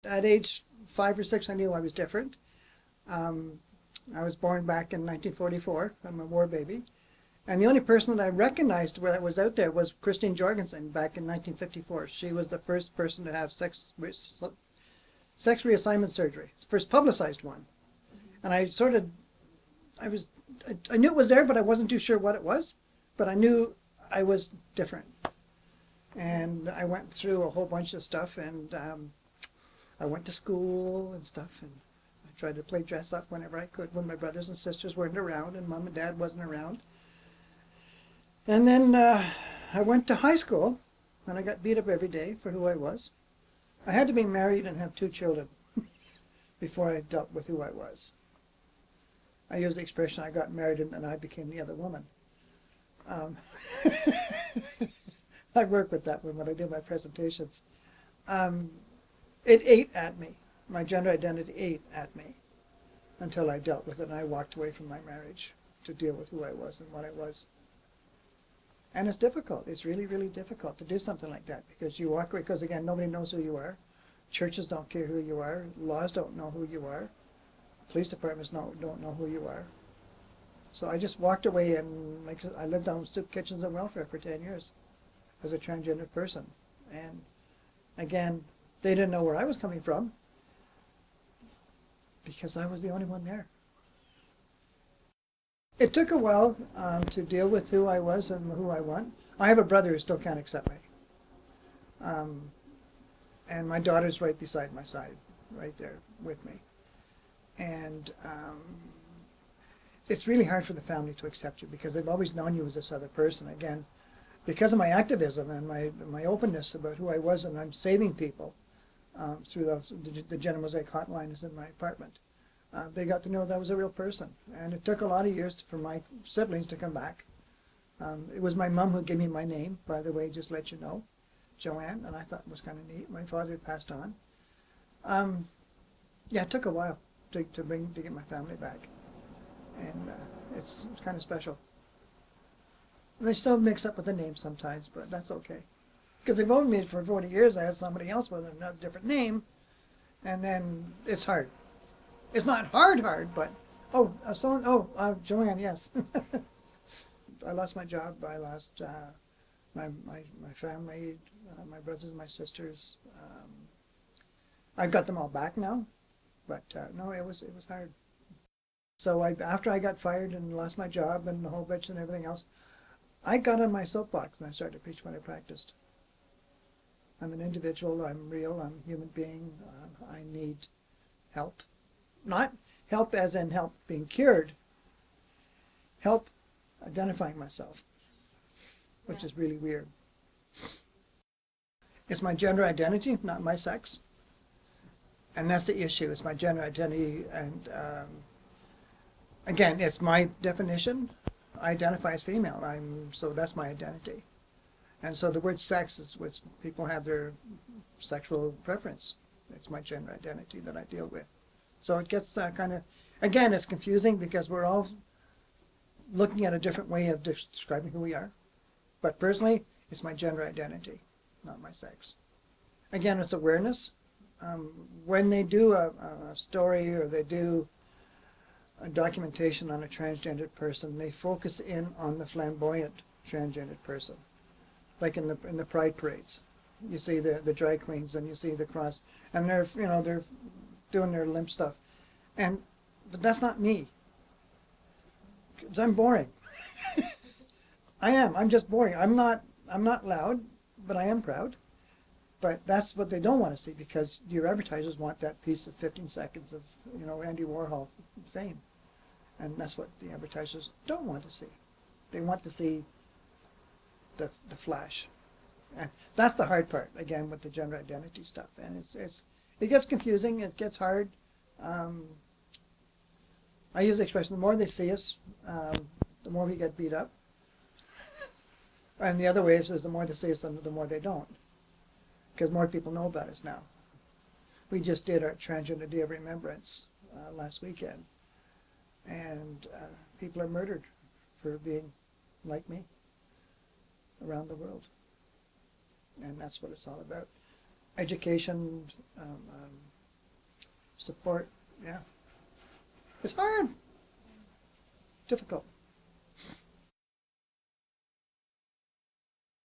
At age 5 or 6, I knew I was different. Um, I was born back in 1944. I'm a war baby. And the only person that I recognized that was out there was Christine Jorgensen back in 1954. She was the first person to have sex reassignment surgery, first publicized one. And I knew it was there, but I wasn't too sure what it was. But I knew I was different. And I went through a whole bunch of stuff, and I went to school and stuff, and I tried to play dress up whenever I could when my brothers and sisters weren't around and mom and dad wasn't around. And then I went to high school, and I got beat up every day for who I was. I had to be married and have 2 children before I dealt with who I was. I use the expression, I got married and then I became the other woman. Um, I work with that when I do my presentations. It ate at me. My gender identity ate at me until I dealt with it, and I walked away from my marriage to deal with who I was and what I was. And it's difficult. It's really, really difficult to do something like that, because you walk away, because again, nobody knows who you are. Churches don't care who you are. Laws don't know who you are. Police departments don't know who you are. So I just walked away, and I lived on soup kitchens and welfare for 10 years as a transgender person. And again, they didn't know where I was coming from because I was the only one there. It took a while to deal with who I was and who I want. I have a brother who still can't accept me. And my daughter's right beside my side, right there with me. And it's really hard for the family to accept you because they've always known you as this other person. Again, because of my activism and my openness about who I was, and I'm saving people through the Gender Mosaic hotline is in my apartment. They got to know that I was a real person. And it took a lot of years for my siblings to come back. It was my mom who gave me my name, by the way, just to let you know, Joanne, and I thought it was kind of neat. My father had passed on. Yeah, it took a while to get my family back. And it's kind of special. And I still mix up with the names sometimes, but that's okay. Because they've owned me for 40 years. I had somebody else with another different name, and then it's hard. It's not hard, but Joanne, yes. I lost my job. I lost my family, my brothers and my sisters. I've got them all back now, but no, it was hard. So after I got fired and lost my job and the whole bitch and everything else, I got on my soapbox and I started to preach what I practiced. I'm an individual. I'm real. I'm a human being. I need help. Not help as in help being cured. Help identifying myself, which is really weird. It's my gender identity, not my sex. And that's the issue. It's my gender identity. And again, it's my definition. I identify as female. So that's my identity. And so the word sex is what people have their sexual preference. It's my gender identity that I deal with. So it gets kind of, again, it's confusing because we're all looking at a different way of describing who we are. But personally, it's my gender identity, not my sex. Again, it's awareness. When they do a story or they do a documentation on a transgendered person, they focus in on the flamboyant transgendered person. Like in the pride parades, you see the drag queens and you see the cross, and they're doing their limp stuff, but that's not me. 'Cause I'm boring. I am. I'm just boring. I'm not loud, but I am proud. But that's what they don't want to see because your advertisers want that piece of 15 seconds of Andy Warhol fame, and that's what the advertisers don't want to see. They want to see the flash, and that's the hard part again with the gender identity stuff. And it gets confusing. It gets hard. I use the expression: the more they see us, the more we get beat up. And the other way is the more they see us, the more they don't, because more people know about us now. We just did our Transgender Day of Remembrance last weekend, and people are murdered for being like me around the world. And that's what it's all about. Education, support, yeah. It's hard. Difficult.